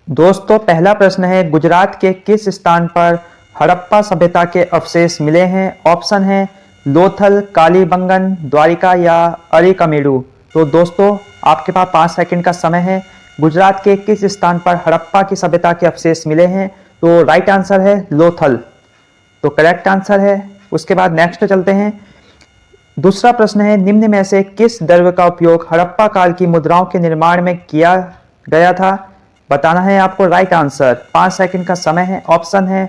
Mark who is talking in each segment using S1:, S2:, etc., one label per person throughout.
S1: दोस्तों पहला प्रश्न है, गुजरात के किस स्थान पर हड़प्पा सभ्यता के अवशेष मिले हैं? ऑप्शन है लोथल, कालीबंगन, द्वारिका या अरिकमेरु। तो दोस्तों आपके पास 5 सेकंड का समय है। गुजरात के किस स्थान पर हड़प्पा की सभ्यता के अवशेष मिले हैं? तो राइट आंसर है लोथल, तो करेक्ट आंसर है। उसके बाद नेक्स्ट चलते हैं। दूसरा प्रश्न है, निम्न में से किस द्रव्य का उपयोग हड़प्पा काल की मुद्राओं के निर्माण में किया गया था? बताना है आपको राइट आंसर। 5 सेकंड का समय है। ऑप्शन है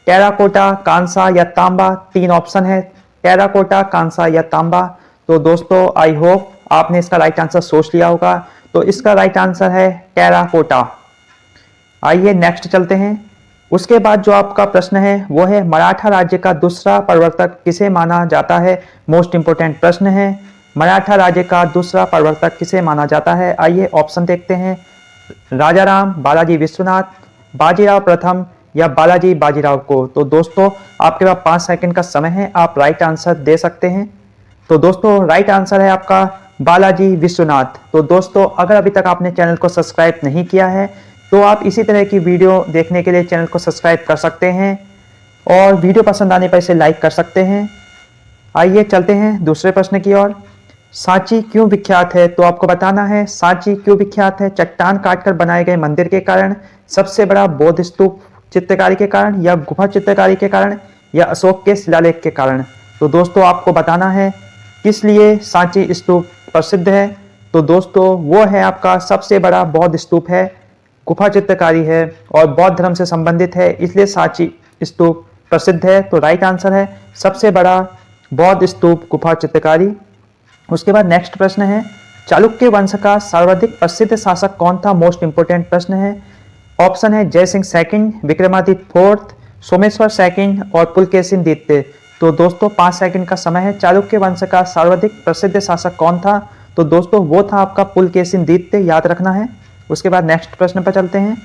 S1: टेराकोटा, कांसा या तांबा। 3 ऑप्शन है, टेराकोटा, कांसा या तांबा। तो दोस्तों आई होप आपने इसका राइट आंसर सोच लिया होगा। तो इसका राइट आंसर है टेराकोटा। आइए नेक्स्ट चलते हैं। उसके बाद जो आपका प्रश्न है वो है, मराठा राज्य का दूसरा प्रवर्तक किसे माना जाता है? मोस्ट इंपोर्टेंट प्रश्न है, मराठा राज्य का दूसरा प्रवर्तक किसे माना जाता है? आइए ऑप्शन देखते हैं, राजाराम, बालाजी विश्वनाथ, बाजीराव प्रथम या बालाजी बाजीराव को। तो दोस्तों आपके पास 5 सेकंड का समय है, आप राइट आंसर दे सकते हैं। तो दोस्तों राइट आंसर है आपका बालाजी विश्वनाथ। तो दोस्तों अगर अभी तक आपने चैनल को सब्सक्राइब नहीं किया है तो आप इसी तरह की वीडियो देखने के लिए चैनल को सब्सक्राइब कर सकते हैं और वीडियो पसंद आने पर इसे लाइक कर सकते हैं। आइए चलते हैं दूसरे प्रश्न की ओर। सांची क्यों विख्यात है? तो आपको बताना है सांची क्यों विख्यात है। चट्टान काटकर बनाए गए मंदिर के कारण, सबसे बड़ा बौद्ध स्तूप चित्रकारी के कारण, या गुफा चित्रकारी के कारण, या अशोक के शिलालेख के कारण। तो दोस्तों आपको बताना है किस लिए सांची स्तूप प्रसिद्ध है। तो दोस्तों वो है आपका सबसे बड़ा बौद्ध स्तूप है, गुफा चित्रकारी है और बौद्ध धर्म से संबंधित है, इसलिए सांची स्तूप प्रसिद्ध है। तो राइट आंसर है सबसे बड़ा बौद्ध स्तूप, गुफा चित्रकारी। उसके बाद नेक्स्ट प्रश्न है, चालुक्य वंश का सर्वाधिक प्रसिद्ध शासक कौन था? मोस्ट इंपोर्टेंट प्रश्न है। ऑप्शन है Jayasimha second, Vikramaditya fourth, Someshwara second और पुलकेशिन द्वितीय। तो दोस्तों 5 सेकंड का समय है। चालुक्य वंश का सर्वाधिक प्रसिद्ध शासक कौन था? तो दोस्तों वो था आपका पुलकेशिन द्वितीय, याद रखना है। उसके बाद नेक्स्ट प्रश्न पर चलते हैं।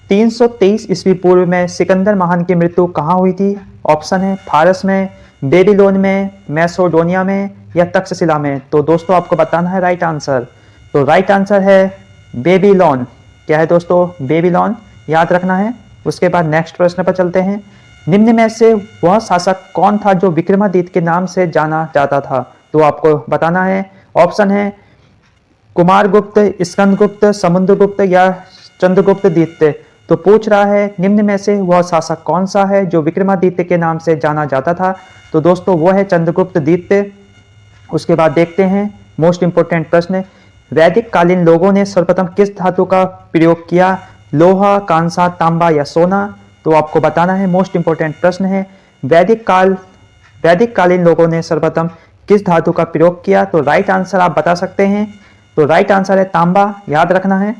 S1: 323 ईस्वी पूर्व में सिकंदर महान की मृत्यु कहाँ हुई थी? ऑप्शन है फारस में, बेबीलोन में, मैसेडोनिया में या तक्षशिला में। तो दोस्तों आपको बताना है राइट आंसर। तो राइट आंसर है बेबीलोन। क्या है दोस्तों? बेबीलोन, याद रखना है। उसके बाद नेक्स्ट प्रश्न पर चलते हैं। निम्न में से वह शासक कौन था जो विक्रमादित्य के नाम से जाना जाता था? तो आपको बताना है। ऑप्शन है कुमारगुप्त, स्कंदगुप्त, समुद्रगुप्त या चंद्रगुप्त द्वितीय। तो पूछ रहा है निम्न में से वह शासक कौन सा है जो विक्रमादित्य के नाम से जाना जाता था? तो दोस्तों वो है चंद्रगुप्त द्वितीय। उसके बाद देखते हैं मोस्ट इंपोर्टेंट प्रश्न, वैदिक कालीन लोगों ने सर्वप्रथम किस धातु का प्रयोग किया? लोहा, कांसा, तांबा या सोना। तो आपको बताना है, मोस्ट इंपोर्टेंट प्रश्न है, वैदिक कालीन लोगों ने सर्वप्रथम किस धातु का प्रयोग किया? तो राइट आंसर आप बता सकते हैं। तो राइट आंसर है तांबा, याद रखना है।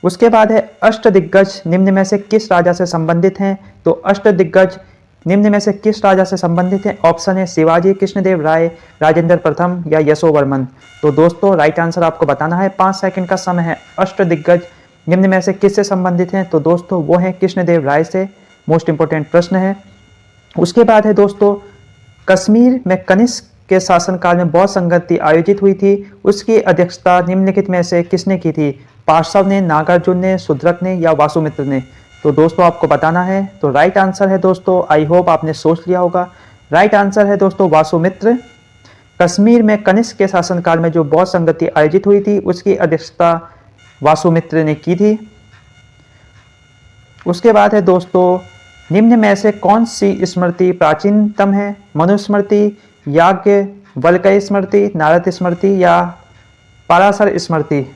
S1: उसके बाद है अष्टदिग्गज निम्न में से किस राजा से संबंधित हैं? तो अष्टदिग्गज निम्न में से किस राजा से संबंधित है? ऑप्शन है शिवाजी, कृष्णदेव राय, राजेंद्र प्रथम या यशोवर्मन। तो दोस्तों राइट आंसर आपको बताना है। 5 सेकंड का समय है। अष्टदिग्गज निम्न में से किससे संबंधित हैं? तो दोस्तों वो है कृष्णदेव राय से। मोस्ट इंपोर्टेंट प्रश्न है। उसके बाद है दोस्तों, कश्मीर में कनिष्क के शासनकाल में बौद्ध संगति आयोजित हुई थी, उसकी अध्यक्षता निम्नलिखित में से किसने की थी? पार्श्व ने, नागार्जुन ने, शूद्रक ने या वासुमित्र ने। तो दोस्तों आपको बताना है। तो राइट आंसर है दोस्तों, आई होप आपने सोच लिया होगा, राइट आंसर है दोस्तों वासुमित्र। कश्मीर में कनिष्क के शासनकाल में जो बौद्ध संगति आयोजित हुई थी उसकी अध्यक्षता वासुमित्र ने की थी। उसके बाद है दोस्तों, निम्न में से कौन सी स्मृति प्राचीनतम है? मनुस्मृति, याज्ञवल्क्य स्मृति, नारद स्मृति या पराशर स्मृति।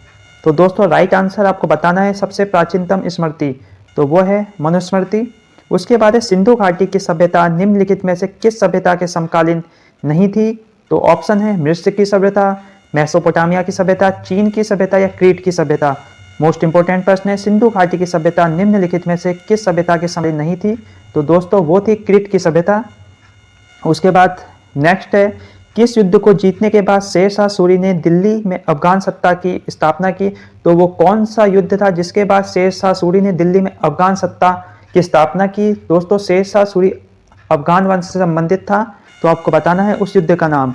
S1: तो दोस्तों राइट आंसर आपको बताना है सबसे प्राचीनतम स्मृति, तो वो है मनुस्मृति। उसके बाद है सिंधु घाटी की सभ्यता निम्नलिखित में से किस सभ्यता के समकालीन नहीं थी? तो ऑप्शन है मिस्र की सभ्यता, मेसोपोटामिया की सभ्यता, चीन की सभ्यता या क्रीट की सभ्यता। मोस्ट इंपोर्टेंट प्रश्न है, सिंधु घाटी की सभ्यता निम्नलिखित में से किस सभ्यता के समकालीन नहीं थी? तो दोस्तों वो थी क्रीट की सभ्यता। उसके बाद नेक्स्ट है, किस युद्ध को जीतने के बाद शेरशाह सूरी ने दिल्ली में अफगान सत्ता की स्थापना की? तो वो कौन सा युद्ध था जिसके बाद शेरशाह सूरी ने दिल्ली में अफगान सत्ता की स्थापना की? दोस्तों शेरशाह सूरी अफगान वंश से संबंधित था, तो आपको बताना है उस युद्ध का नाम।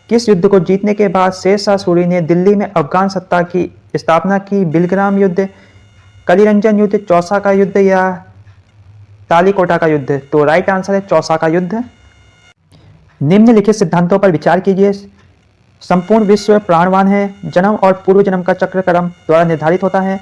S1: किस युद्ध को जीतने के बाद शेरशाह सूरी ने दिल्ली में अफगान सत्ता की स्थापना की? बिलग्राम युद्ध, कलिरंजन युद्ध, चौसा का युद्ध या तालीकोटा का युद्ध? तो राइट आंसर है चौसा का युद्ध। निम्नलिखित सिद्धांतों पर विचार कीजिए। संपूर्ण विश्व प्राणवान है। जन्म और पूर्व जन्म का चक्र कर्म द्वारा निर्धारित होता है।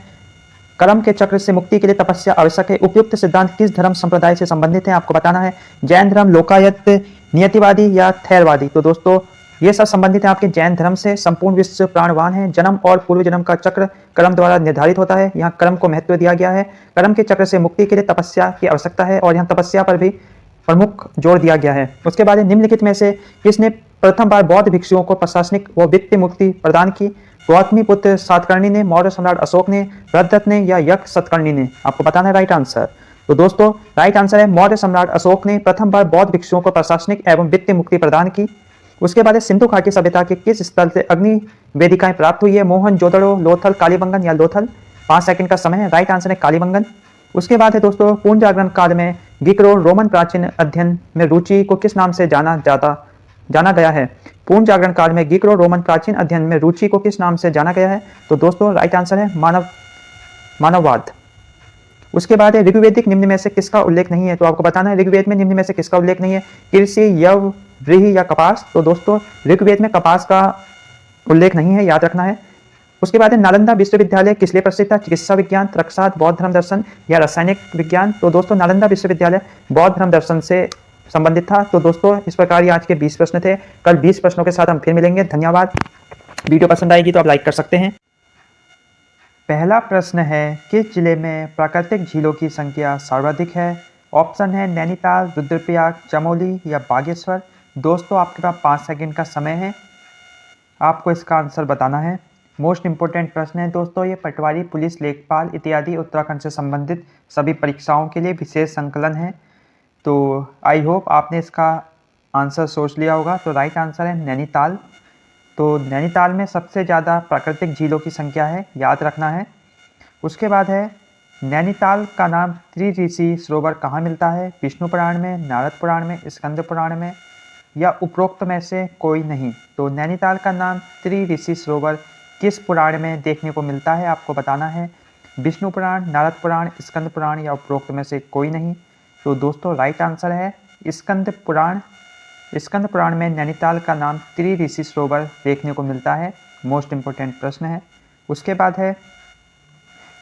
S1: कर्म के चक्र से मुक्ति के लिए तपस्या आवश्यक है। उपयुक्त सिद्धांत किस धर्म संप्रदाय से संबंधित है? आपको बताना है। जैन धर्म, लोकायत, नियतिवादी या थैरवादी? तो दोस्तों ये सब संबंधित है आपके जैन धर्म से। संपूर्ण विश्व प्राणवान है। जन्म और पूर्व जन्म का चक्र कर्म द्वारा निर्धारित होता है। यहाँ कर्म को महत्व दिया गया है। कर्म के चक्र से मुक्ति के लिए तपस्या की आवश्यकता है और यहाँ तपस्या पर भी प्रमुख जोर दिया गया है। उसके बाद निम्नलिखित में से किसने प्रथम बार बौद्ध भिक्षुओं को प्रशासनिक व वित्तीय मुक्ति प्रदान की? गौतमी पुत्र सातकर्णी ने, मौर्य सम्राट अशोक ने, भरतदत्त ने या यक्ष सतकर्णी ने? आपको बताना है राइट आंसर। तो दोस्तों राइट आंसर है मौर्य सम्राट अशोक ने प्रथम बार बौद्ध भिक्षुओं को प्रशासनिक एवं वित्तीय मुक्ति प्रदान की। उसके बाद सिंधु घाटी सभ्यता के किस स्थल से अग्नि वेदिकाएं प्राप्त हुई है? मोहनजोदड़ो, लोथल, कालीबंगन या लोथल? 5 सेकंड का समय है। राइट आंसर है कालीबंगन। उसके बाद है दोस्तों पूर्ण जागरण काल में ग्रीको रोमन प्राचीन अध्ययन में रुचि को किस नाम से जाना गया है? पूर्ण जागरण काल में ग्रीको रोमन प्राचीन अध्ययन में रुचि को किस नाम से जाना गया है? तो दोस्तों राइट आंसर है मानववाद। उसके बाद है ऋग्वेदिक निम्न में से किसका उल्लेख नहीं है? तो आपको बताना है ऋग्वेद में निम्न में से किसका उल्लेख नहीं है? कृषि, यव, व्रीहि या कपास? तो दोस्तों ऋग्वेद में कपास का उल्लेख नहीं है, याद रखना है। उसके बाद नालंदा विश्वविद्यालय किस लिए प्रसिद्ध था? चिकित्सा विज्ञान, तर्कशास्त्र, बौद्ध धर्म दर्शन या रासायनिक विज्ञान? तो दोस्तों नालंदा विश्वविद्यालय बौद्ध धर्म दर्शन से संबंधित था। तो दोस्तों इस प्रकार ये आज के 20 प्रश्न थे। कल 20 प्रश्नों के साथ हम फिर मिलेंगे। धन्यवाद। वीडियो पसंद आएगी तो आप लाइक कर सकते हैं। पहला प्रश्न है किस जिले में प्राकृतिक झीलों की संख्या सर्वाधिक है? ऑप्शन है नैनीताल, रुद्रप्रयाग, चमोली या बागेश्वर? दोस्तों आपके पास 5 सेकंड का समय है, आपको इसका आंसर बताना है। मोस्ट इंपोर्टेंट प्रश्न है दोस्तों ये। पटवारी, पुलिस, लेखपाल इत्यादि उत्तराखंड से संबंधित सभी परीक्षाओं के लिए विशेष संकलन है। तो आई होप आपने इसका आंसर सोच लिया होगा। तो राइट आंसर है नैनीताल। तो नैनीताल में सबसे ज़्यादा प्राकृतिक झीलों की संख्या है, याद रखना है। उसके बाद है नैनीताल का नाम त्रिऋषि सरोवर कहाँ मिलता है? विष्णु पुराण में, नारद पुराण में, स्कंद पुराण में या उपरोक्त में से कोई नहीं? तो नैनीताल का नाम त्रिऋषि सरोवर किस पुराण में देखने को मिलता है? आपको बताना है। विष्णु पुराण, नारद पुराण, स्कंद पुराण या उपरोक्त में से कोई नहीं? तो दोस्तों राइट आंसर है स्कंद पुराण। स्कंद पुराण में नैनीताल का नाम त्रिऋषि सरोवर देखने को मिलता है। मोस्ट इंपोर्टेंट प्रश्न है। उसके बाद है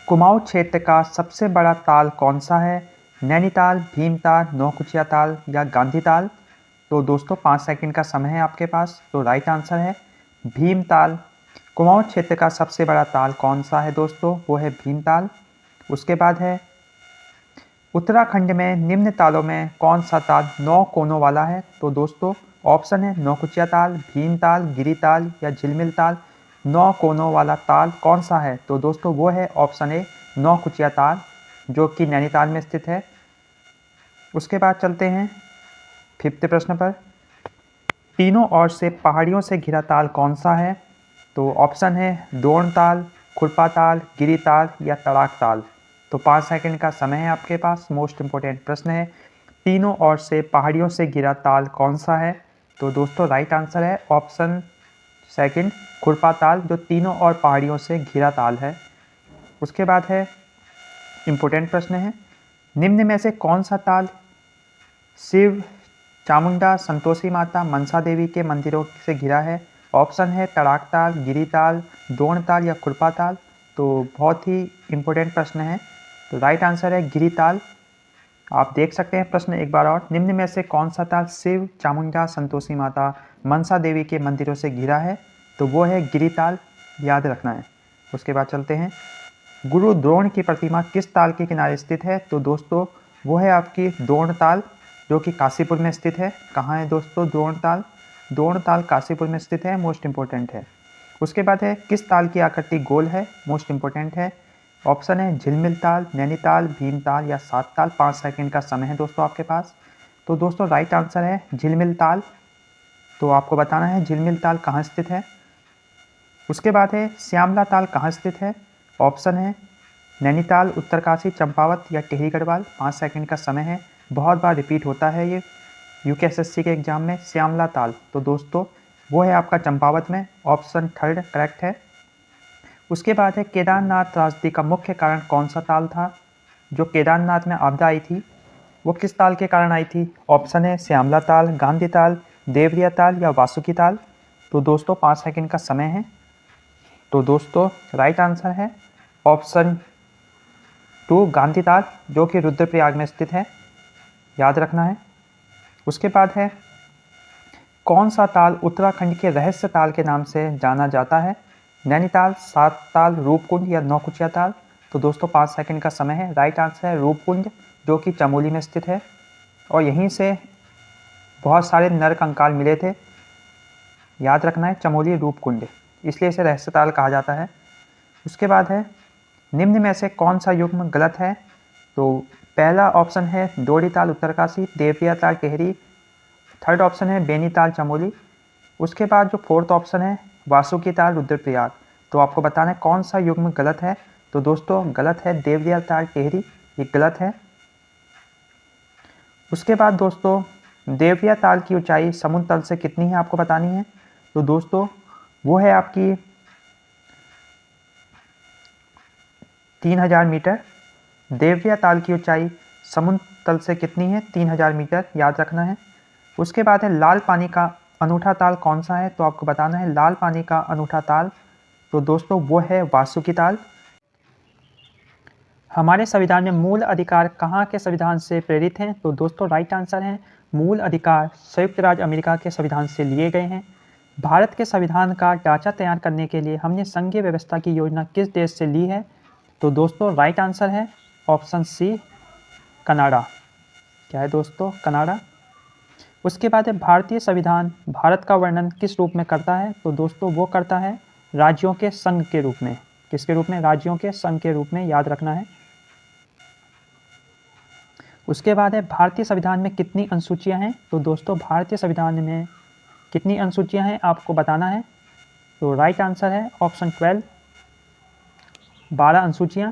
S1: कुमाऊं क्षेत्र का सबसे बड़ा ताल कौन सा है? नैनीताल, भीमताल, नौकुचिया ताल या गांधी ताल? तो दोस्तों 5 सेकंड का समय है आपके पास। तो राइट आंसर है भीमताल। कुमाऊं क्षेत्र का सबसे बड़ा ताल कौन सा है दोस्तों? वो है भीमताल। उसके बाद है उत्तराखंड में निम्न तालों में कौन सा ताल 9 कोनों वाला है? तो दोस्तों ऑप्शन है नौकुचिया ताल, भीमताल, गिरिताल या झिलमिल ताल। 9 कोनों वाला ताल कौन सा है? तो दोस्तों वो है ऑप्शन ए नौकुचिया ताल, जो कि नैनीताल में स्थित है। उसके बाद चलते हैं 5th प्रश्न पर। तीनों ओर से पहाड़ियों से घिरा ताल कौन सा है? तो ऑप्शन है दोर्ण ताल, खुरपा ताल, गिरिताल या तड़ाक ताल? तो 5 सेकंड का समय है आपके पास। मोस्ट इंपोर्टेंट प्रश्न है तीनों ओर से पहाड़ियों से घिरा ताल कौन सा है? तो दोस्तों राइट आंसर है ऑप्शन सेकंड खुरपा ताल, जो तीनों ओर पहाड़ियों से घिरा ताल है। उसके बाद है इंपोर्टेंट प्रश्न है निम्न में से कौन सा ताल शिव, चामुंडा, संतोषी माता, मनसा देवी के मंदिरों से घिरा है? ऑप्शन है तड़ाक ताल, गिरिताल, दोर्ण ताल या खुरपा ताल? तो बहुत ही इंपॉर्टेंट प्रश्न है। तो राइट आंसर है गिरिताल। आप देख सकते हैं प्रश्न एक बार और। निम्न में से कौन सा ताल शिव, चामुंडा, संतोषी माता, मनसा देवी के मंदिरों से घिरा है? तो वो है गिरिताल, याद रखना है। उसके बाद चलते हैं गुरु द्रोण की प्रतिमा किस ताल के किनारे स्थित है? तो दोस्तों वो है आपकी दोर्ण ताल, जो कि काशीपुर में स्थित है। कहाँ है दोस्तों द्रोण ताल? द्रोण ताल काशीपुर में स्थित है। मोस्ट इंपोर्टेंट है। उसके बाद है किस ताल की आकृति गोल है? मोस्ट इंपोर्टेंट है। ऑप्शन है झिलमिल ताल, नैनीताल, भीमताल या 7 ताल? 5 सेकंड का समय है दोस्तों आपके पास। तो दोस्तों राइट आंसर है झिलमिल ताल। तो आपको बताना है झिलमिल ताल कहाँ स्थित है। उसके बाद है श्यामला ताल कहाँ स्थित है? ऑप्शन है नैनीताल, उत्तरकाशी, चंपावत या टिहरी गढ़वाल? 5 सेकंड का समय है। बहुत बार रिपीट होता है ये यूकेएसएससी के एग्जाम में श्यामला ताल। तो दोस्तों वो है आपका चंपावत में। ऑप्शन 3rd करेक्ट है। उसके बाद है केदारनाथ त्रासदी का मुख्य कारण कौन सा ताल था। जो केदारनाथ में आपदा आई थी वो किस ताल के कारण आई थी। ऑप्शन है श्यामला ताल, गांधी ताल, देवरिया ताल या वासुकी ताल। तो दोस्तों 5 सेकंड का समय है। तो दोस्तों राइट आंसर है ऑप्शन 2 गांधी ताल, जो कि रुद्रप्रयाग में स्थित है, याद रखना है। उसके बाद है कौन सा ताल उत्तराखंड के रहस्य ताल के नाम से जाना जाता है। नैनीताल, सात ताल, रूपकुंड या नौकुचिया ताल। तो दोस्तों 5 सेकंड का समय है। राइट आंसर है रूपकुंड, जो कि चमोली में स्थित है और यहीं से बहुत सारे नर कंकाल मिले थे, याद रखना है, चमोली रूपकुंड, इसलिए इसे रहस्य ताल कहा जाता है। उसके बाद है निम्न में से कौन सा युग्म गलत है। तो पहला ऑप्शन है डोडी ताल उत्तरकाशी, देवरिया ताल टिहरी। थर्ड ऑप्शन है बेनी ताल चमोली। उसके बाद जो फोर्थ ऑप्शन है वासुकी ताल रुद्रप्रयाग। तो आपको बताना है कौन सा युग्म गलत है। तो दोस्तों गलत है देवरिया ताल टिहरी, ये गलत है। उसके बाद दोस्तों देवरिया ताल की ऊंचाई समुद्र तल से कितनी है आपको बतानी है। तो दोस्तों वो है आपकी 3000 मीटर। देवरिया ताल की ऊंचाई समुद्र तल से कितनी है, 3000 मीटर, याद रखना है। उसके बाद है लाल पानी का अनूठा ताल कौन सा है। तो आपको बताना है लाल पानी का अनूठा ताल। तो दोस्तों वो है वासुकी ताल। हमारे संविधान में मूल अधिकार कहाँ के संविधान से प्रेरित हैं। तो दोस्तों राइट आंसर है मूल अधिकार संयुक्त राज्य अमेरिका के संविधान से लिए गए हैं। भारत के संविधान का ढांचा तैयार करने के लिए हमने संघीय व्यवस्था की योजना किस देश से ली है। तो दोस्तों राइट आंसर है ऑप्शन सी कनाडा। क्या है दोस्तों, कनाडा। उसके बाद है भारतीय संविधान भारत का वर्णन किस रूप में करता है। तो दोस्तों वो करता है राज्यों के संघ के रूप में। किसके रूप में, राज्यों के संघ के रूप में, याद रखना है। उसके बाद है भारतीय संविधान में कितनी अनुसूचियां हैं। तो दोस्तों भारतीय संविधान में कितनी अनुसूचियां हैं आपको बताना है। तो राइट आंसर है ऑप्शन 12, 12 अनुसूचियां।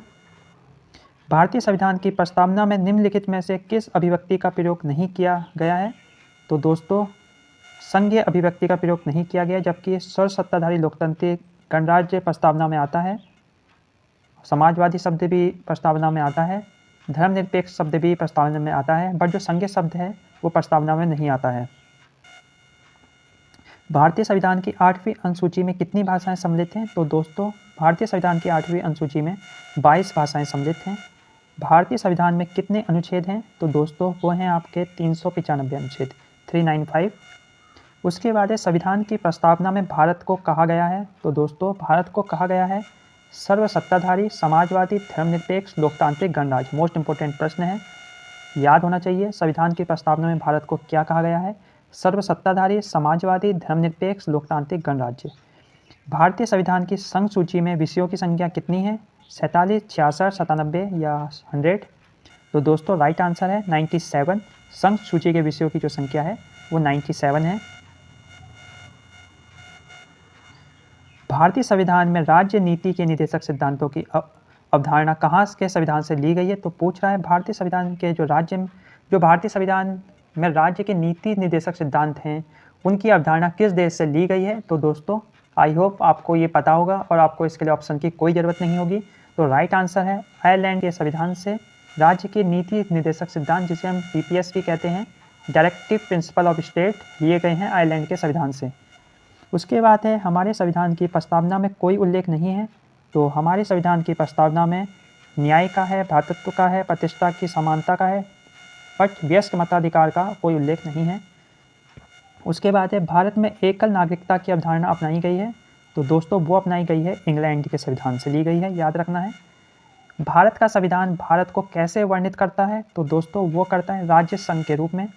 S1: भारतीय संविधान की प्रस्तावना में निम्नलिखित में से किस अभिव्यक्ति का प्रयोग नहीं किया गया है। तो दोस्तों संघीय अभिव्यक्ति का प्रयोग नहीं किया गया, जबकि सर्वसत्ताधारी लोकतांत्रिक गणराज्य प्रस्तावना में आता है। समाजवादी शब्द भी प्रस्तावना में आता है, धर्मनिरपेक्ष शब्द भी प्रस्तावना में आता है, बट जो संघीय शब्द है वो प्रस्तावना में नहीं आता है। भारतीय संविधान की 8वीं अनुसूची में कितनी भाषाएं सम्मिलित हैं। तो दोस्तों भारतीय संविधान की 8वीं अनुसूची में 22 भाषाएं सम्मिलित हैं। भारतीय संविधान में कितने अनुच्छेद हैं। तो दोस्तों वो हैं आपके 395 अनुच्छेद, 395। उसके बाद है संविधान की प्रस्तावना में भारत को कहा गया है। तो दोस्तों भारत को कहा गया है सर्वसत्ताधारी, समाजवादी, धर्मनिरपेक्ष, लोकतांत्रिक गणराज्य। मोस्ट इंपोर्टेंट प्रश्न है, याद होना चाहिए। संविधान की प्रस्तावना में भारत को क्या कहा गया है, सर्वसत्ताधारी, समाजवादी, धर्मनिरपेक्ष, लोकतांत्रिक गणराज्य। भारतीय संविधान की संघ सूची में विषयों की संख्या कितनी है, 47, 66, 97 या 100। तो दोस्तों राइट आंसर है 97। संघ सूची के विषयों की जो संख्या है वो 97 है। भारतीय संविधान में राज्य नीति के निर्देशक सिद्धांतों की अवधारणा कहाँ के संविधान से ली गई है। तो पूछ रहा है भारतीय संविधान के जो भारतीय संविधान में राज्य के नीति निर्देशक सिद्धांत हैं उनकी अवधारणा किस देश से ली गई है। तो दोस्तों आई होप आपको ये पता होगा और आपको इसके लिए ऑप्शन की कोई ज़रूरत नहीं होगी। तो राइट आंसर है आयरलैंड के संविधान से राज्य के नीति निर्देशक सिद्धांत, जिसे हम DPS भी कहते हैं, डायरेक्टिव प्रिंसिपल ऑफ स्टेट, लिए गए हैं आयरलैंड के संविधान से। उसके बाद है हमारे संविधान की प्रस्तावना में कोई उल्लेख नहीं है। तो हमारे संविधान की प्रस्तावना में न्याय का है, भ्रातृत्व का है, प्रतिष्ठा की समानता का है, बट वयस्क मताधिकार का कोई उल्लेख नहीं है। उसके बाद है भारत में एकल नागरिकता की अवधारणा अपनाई गई है। तो दोस्तों वो अपनाई गई है इंग्लैंड के संविधान से ली गई है, याद रखना है। भारत का संविधान भारत को कैसे वर्णित करता है। तो दोस्तों वो करता है राज्य संघ के रूप में।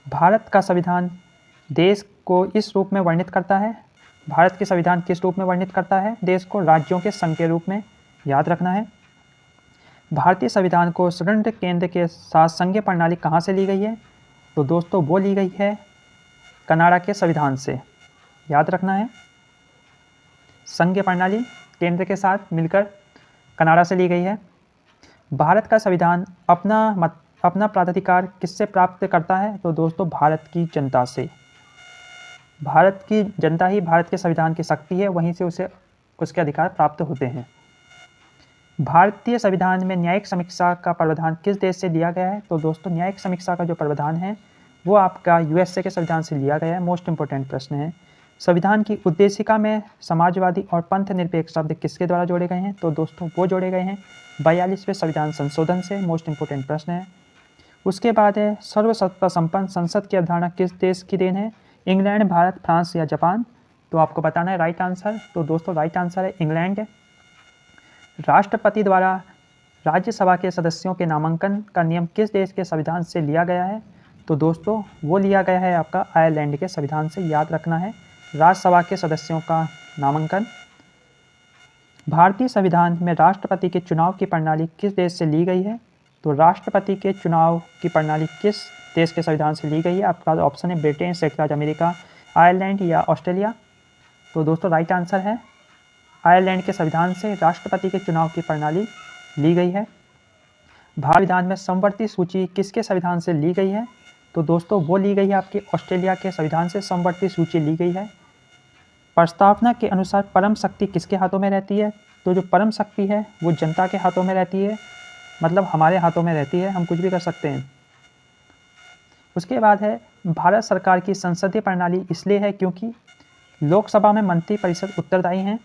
S1: भारत का संविधान देश को इस रूप में वर्णित करता है, भारत के संविधान किस रूप में वर्णित करता है, देश को राज्यों के संघ के रूप में, याद रखना है। भारतीय संविधान को स्वतंत्र केंद्र के साथ संघीय प्रणाली कहाँ से ली गई है। तो दोस्तों वो ली गई है कनाडा के संविधान से, याद रखना है। संघीय प्रणाली केंद्र के साथ मिलकर कनाडा से ली गई है। भारत का संविधान अपना प्राधिकार किससे प्राप्त करता है। तो दोस्तों भारत की जनता से। भारत की जनता ही भारत के संविधान की शक्ति है, वहीं से उसे उसके अधिकार प्राप्त होते हैं। भारतीय संविधान में न्यायिक समीक्षा का प्रावधान किस देश से लिया गया है? तो दोस्तों न्यायिक समीक्षा का जो प्रावधान है वो आपका यूएसए के संविधान से लिया गया है। मोस्ट इंपोर्टेंट प्रश्न है। संविधान की उद्देशिका में समाजवादी और पंथ निरपेक्ष शब्द किसके द्वारा जोड़े गए हैं? तो दोस्तों वो जोड़े गए हैं 42वें संविधान संशोधन से। मोस्ट इंपोर्टेंट प्रश्न है। उसके बाद है सर्वसत्ता संपन्न संसद की अवधारणा किस देश की देन है? इंग्लैंड, भारत, फ्रांस या जापान? तो आपको बताना है राइट आंसर। तो दोस्तों राइट आंसर है इंग्लैंड। राष्ट्रपति द्वारा राज्यसभा के सदस्यों के नामांकन का नियम किस देश के संविधान से लिया गया है? तो दोस्तों वो लिया गया है आपका आयरलैंड के संविधान से। याद रखना है राज्यसभा के सदस्यों का नामांकन। भारतीय संविधान में राष्ट्रपति के चुनाव की प्रणाली किस देश से ली गई है? तो राष्ट्रपति के चुनाव की प्रणाली किस देश के संविधान से ली गई है? आपका ऑप्शन है ब्रिटेन, संयुक्त राज्य अमेरिका, आयरलैंड या ऑस्ट्रेलिया? तो दोस्तों राइट आंसर है आयरलैंड के संविधान से राष्ट्रपति के चुनाव की प्रणाली ली गई है। भारत संविधान में समवर्ती सूची किसके संविधान से ली गई है? तो दोस्तों वो ली गई है आपके ऑस्ट्रेलिया के संविधान से समवर्ती सूची ली गई है। प्रस्तावना के अनुसार परम शक्ति किसके हाथों में रहती है? तो जो परम शक्ति है वो जनता के हाथों में रहती है, मतलब हमारे हाथों में रहती है, हम कुछ भी कर सकते हैं। उसके बाद है भारत सरकार की संसदीय प्रणाली इसलिए है क्योंकि लोकसभा में मंत्रिपरिषद उत्तरदायी हैं